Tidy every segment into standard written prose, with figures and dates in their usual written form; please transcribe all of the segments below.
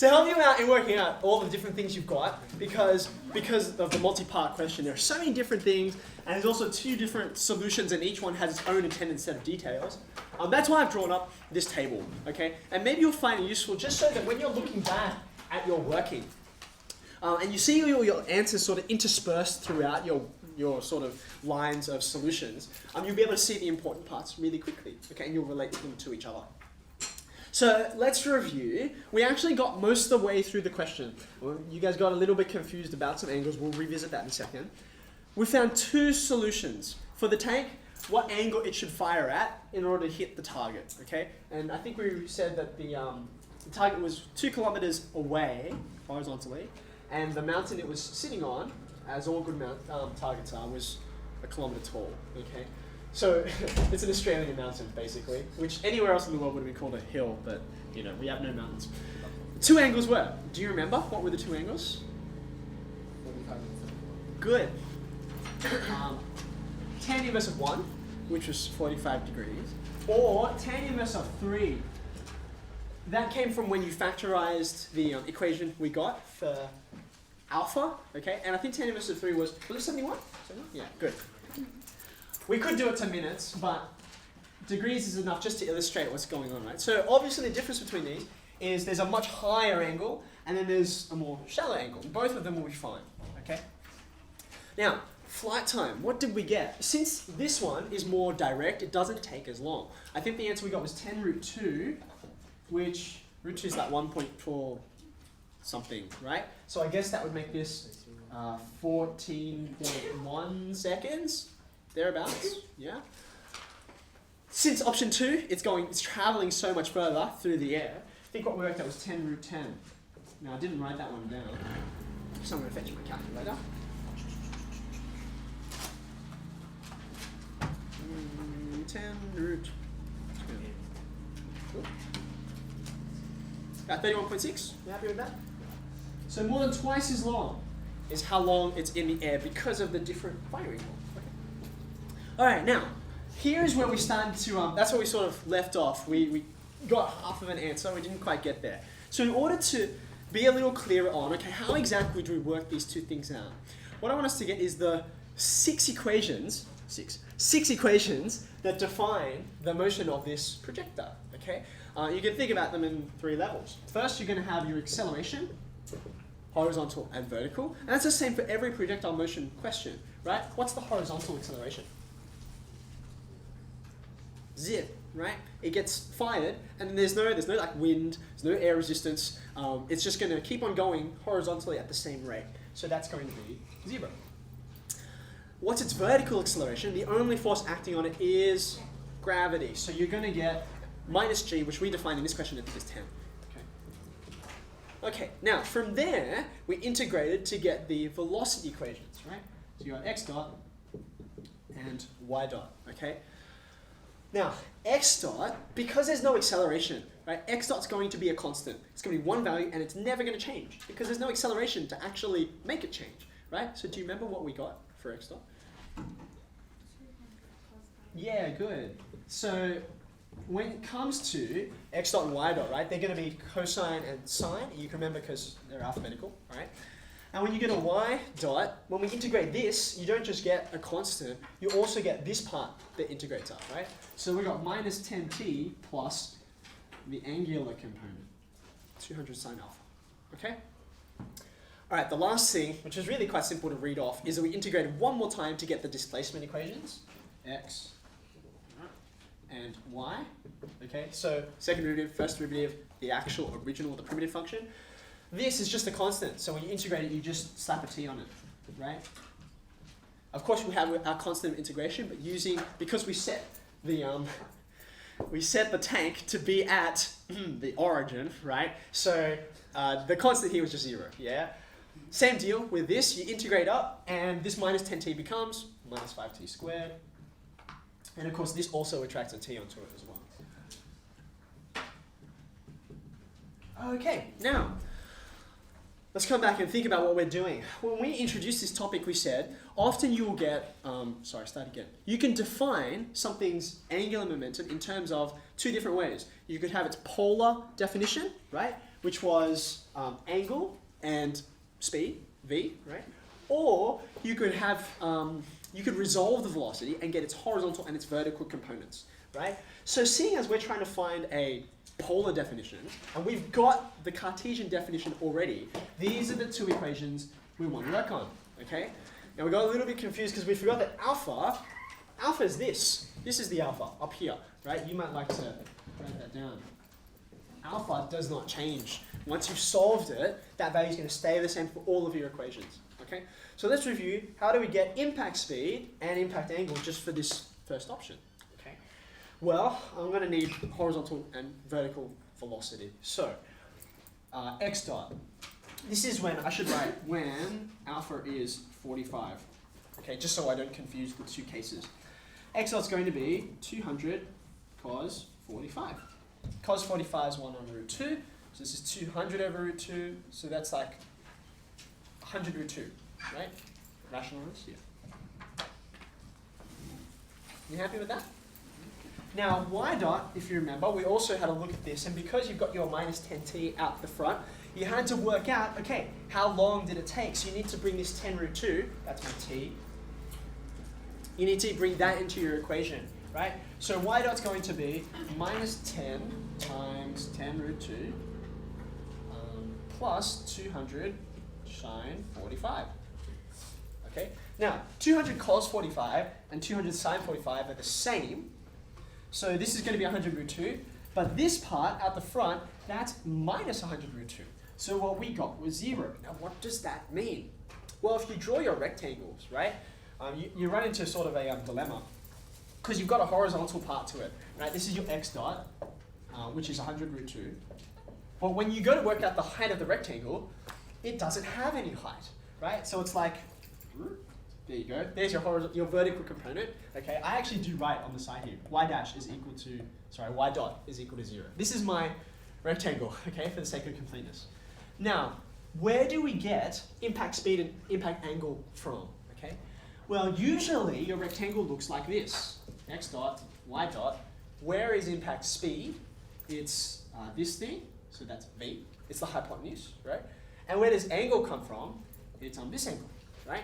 To help you out in working out all the different things you've got, because of the multi-part question, there are so many different things, and there's also 2 different solutions, and each one has its own intended set of details. That's why I've drawn up this table, okay? And maybe you'll find it useful just so that when you're looking back at your working, and you see your answers sort of interspersed throughout your sort of lines of solutions, you'll be able to see the important parts really quickly, okay? And you'll relate them to each other. So let's review. We actually got most of the way through the question. You guys got a little bit confused about some angles. We'll revisit that in a second. We found 2 solutions. For the tank, what angle it should fire at in order to hit the target, okay? And I think we said that the target was 2 kilometers away, horizontally, and the mountain it was sitting on, as all good targets are, was 1 kilometer tall, okay? So it's an Australian mountain, basically, which anywhere else in the world would have been called a hill, but you know, we have no mountains. 2 angles were. Do you remember what were the 2 angles? Good. Tan inverse of 1, which was 45 degrees, or tan inverse of 3. That came from when you factorized the equation we got for alpha, okay? And I think tan inverse of 3 was it 71? Yeah, good. We could do it to minutes, but degrees is enough just to illustrate what's going on, right? So obviously the difference between these is there's a much higher angle and then there's a more shallow angle. Both of them will be fine, okay? Now, flight time, what did we get? Since this one is more direct, it doesn't take as long. I think the answer we got was 10 root 2, which root 2 is like 1.4 something, right? So I guess that would make this 14.1 seconds. Thereabouts, yeah. Since option 2, it's traveling so much further through the air. I think what we worked out was 10 root 10. Now I didn't write that one down, so I'm going to fetch my calculator. 10 root 10. About 31.6. You happy with that? So more than twice as long is how long it's in the air because of the different firing angle. Alright, now, here's where we started to, that's where we sort of left off. We got half of an answer, we didn't quite get there. So in order to be a little clearer on, okay, how exactly do we work these 2 things out? What I want us to get is the 6 equations that define the motion of this projectile, okay? You can think about them in 3 levels. First, you're going to have your acceleration, horizontal and vertical, and that's the same for every projectile motion question, right? What's the horizontal acceleration? Zip, right? It gets fired, and there's no like wind, there's no air resistance. It's just going to keep on going horizontally at the same rate. So that's going to be 0. What's its vertical acceleration? The only force acting on it is gravity. So you're going to get minus g, which we define in this question I think is 10. Okay, now from there, we integrated to get the velocity equations, right? So you got x dot and y dot, okay? Now, x dot, because there's no acceleration, right, x dot's going to be a constant. It's going to be one value and it's never going to change because there's no acceleration to actually make it change, right? So do you remember what we got for x dot? Yeah, good. So when it comes to x dot and y dot, right, they're going to be cosine and sine. You can remember because they're alphabetical, right? And when you get a y dot, when we integrate this, you don't just get a constant, you also get this part that integrates up, right? So we got minus 10t plus the angular component, 200 sine alpha, okay? All right, the last thing, which is really quite simple to read off, is that we integrated one more time to get the displacement equations, x and y, okay? So second derivative, first derivative, the actual original, the primitive function. This is just a constant, so when you integrate it, you just slap a t on it, right? Of course, we have our constant of integration, but because we set the tank to be at the origin, right? So the constant here was just 0, yeah? Same deal with this, you integrate up, and this minus 10t becomes minus 5t squared. And of course, this also attracts a t onto it as well. Okay, now, let's come back and think about what we're doing. When we introduced this topic, we said, often you will get, you can define something's angular momentum in terms of 2 different ways. You could have its polar definition, right? which was angle and speed, v, right? Or you could have, you could resolve the velocity and get its horizontal and its vertical components, right? So seeing as we're trying to find a polar definition, and we've got the Cartesian definition already, these are the two equations we want to work on, okay? Now we got a little bit confused because we forgot that alpha is this. This is the alpha up here, right? You might like to write that down. Alpha does not change. Once you've solved it, that value is going to stay the same for all of your equations, okay? So let's review, how do we get impact speed and impact angle just for this first option, okay? Well, I'm going to need horizontal and vertical velocity. So, x dot. This is when, I should write when alpha is 45, okay, just so I don't confuse the two cases. X dot's going to be 200 cos 45. Cos 45 is 1 over root 2, so this is 200 over root 2, so that's like 100 root 2, right? Rationalize here. You happy with that? Now, y dot, if you remember, we also had a look at this, and because you've got your minus 10t out the front, you had to work out, okay, how long did it take? So you need to bring this 10 root 2, that's my t, you need to bring that into your equation, right? So y dot's going to be minus 10 times 10 root 2 plus 200 sine 45. Okay? Now, 200 cos 45 and 200 sine 45 are the same. So this is going to be 100 root 2. But this part out the front, that's minus 100 root 2. So what we got was 0. Now, what does that mean? Well, if you draw your rectangles, right, you run into sort of a dilemma. Because you've got a horizontal part to it, right? This is your x dot, which is 100 root 2. But when you go to work out the height of the rectangle, it doesn't have any height, right? So it's like, there you go. There's your vertical component. Okay, I actually do write on the side here. Y dash is equal to, sorry, y dot is equal to 0. This is my rectangle, okay, for the sake of completeness. Now, where do we get impact speed and impact angle from, okay? Well, usually your rectangle looks like this. X dot, y dot. Where is impact speed? It's this thing, so that's v. It's the hypotenuse, right? And where does angle come from? It's on this angle, right?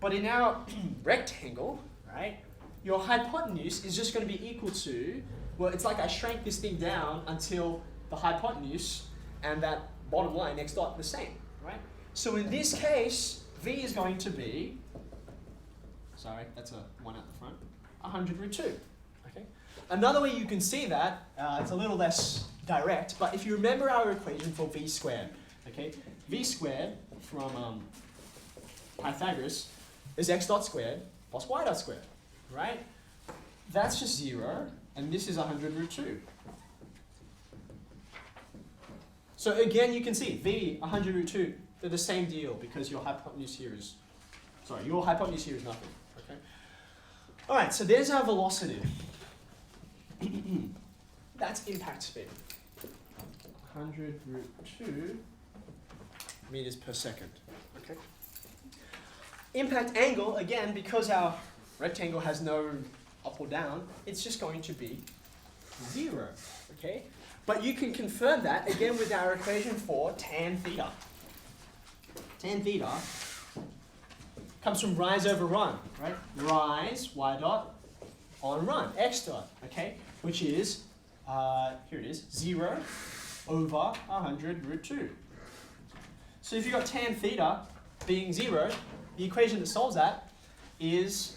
But in our rectangle, right, your hypotenuse is just going to be equal to, well, it's like I shrank this thing down until the hypotenuse and that bottom line, x dot, the same, right? So in this case, v is going to be, sorry, that's a 1 at the front, 100 root 2, okay? Another way you can see that, it's a little less direct, but if you remember our equation for v squared, okay? V squared from Pythagoras is x dot squared plus y dot squared, right? That's just 0, and this is 100 root 2. So again, you can see v, 100 root 2, they're the same deal because your hypotenuse here is, your hypotenuse here is nothing, okay? All right, so there's our velocity. That's impact speed. 100 root 2 meters per second, okay? Impact angle, again, because our rectangle has no up or down, it's just going to be 0, okay? But you can confirm that, again, with our equation for tan theta. Tan theta comes from rise over run, right? Rise, y dot, on run, x dot, okay? Which is, here it is, 0 over 100 root 2. So if you've got tan theta being 0, the equation that solves that is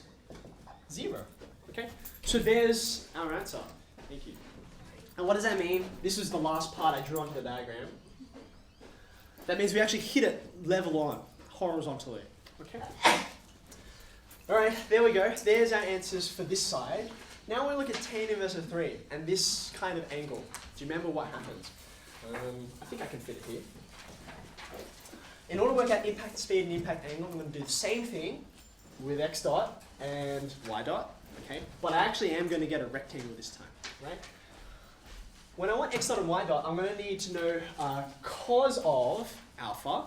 0, okay? So there's our answer. Thank you. And what does that mean? This is the last part I drew onto the diagram. That means we actually hit it level on, horizontally, okay? All right, there we go. There's our answers for this side. Now we look at tan inverse of 3 and this kind of angle. Do you remember what happens? I think I can fit it here. In order to work out impact speed and impact angle, I'm going to do the same thing with x dot and y dot, okay? But I actually am going to get a rectangle this time, right? When I want x dot and y dot, I'm going to need to know cos of alpha,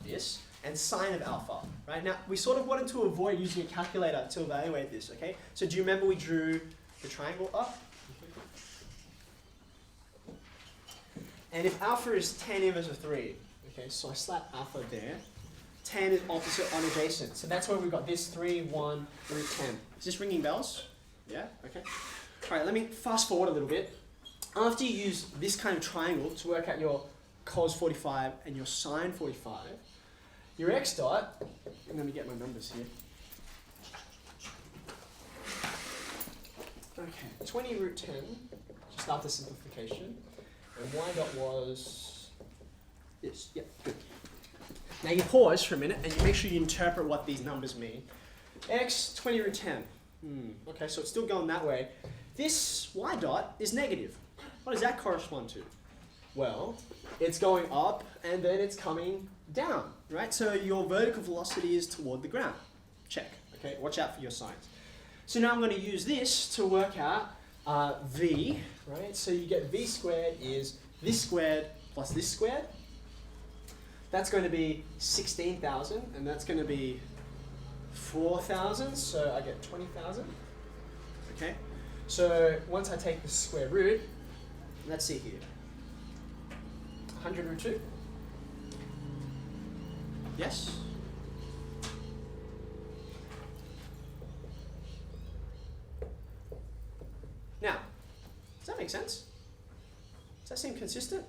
this, and sine of alpha, right? Now, we sort of wanted to avoid using a calculator to evaluate this, okay? So do you remember we drew the triangle up? And if alpha is tan inverse of 3, okay, so I slap alpha there. Tan is opposite on adjacent. So that's where we've got this 3, 1, root 10. Is this ringing bells? Yeah? Okay. All right, let me fast forward a little bit. After you use this kind of triangle to work out your cos 45 and your sine 45, your x dot, and let me get my numbers here. Okay, 20 root 10, just after simplification. And y dot was this. Yep, good. Now you pause for a minute and you make sure you interpret what these numbers mean. X, 20 root 10. Okay, so it's still going that way. This y dot is negative. What does that correspond to? Well, it's going up and then it's coming down, right? So your vertical velocity is toward the ground. Check, okay? Watch out for your signs. So now I'm going to use this to work out v, right? So you get v squared is this squared plus this squared. That's going to be 16,000, and that's going to be 4,000, so I get 20,000. Okay? So once I take the square root, let's see here. 100 root 2? Yes? Now, does that make sense? Does that seem consistent?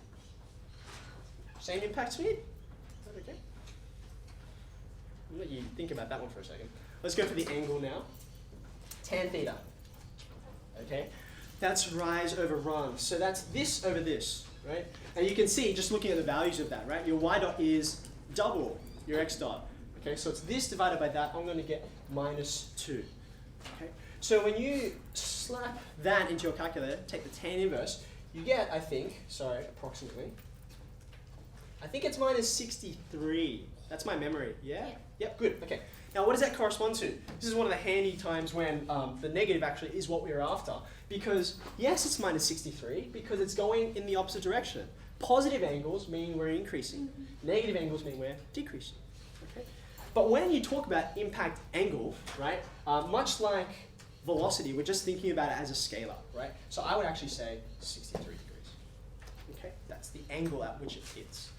Same impact speed? Is that okay? I'll let you think about that one for a second. Let's go for the angle now. Tan theta. Okay? That's rise over run. So that's this over this, right? And you can see, just looking at the values of that, right? Your y dot is double your x dot. Okay, so it's this divided by that. I'm going to get minus 2. Okay? So when you slap that into your calculator, take the tan inverse, you get, I think, sorry, approximately, I think it's minus 63. That's my memory. Yeah? Yep, good. Okay. Now, what does that correspond to? This is one of the handy times when the negative actually is what we're after. Because, yes, it's minus 63, because it's going in the opposite direction. Positive angles mean we're increasing. Negative angles mean we're decreasing. Okay? But when you talk about impact angle, right, much like velocity, we're just thinking about it as a scalar, right? So I would actually say 63 degrees. Okay? That's the angle at which it hits.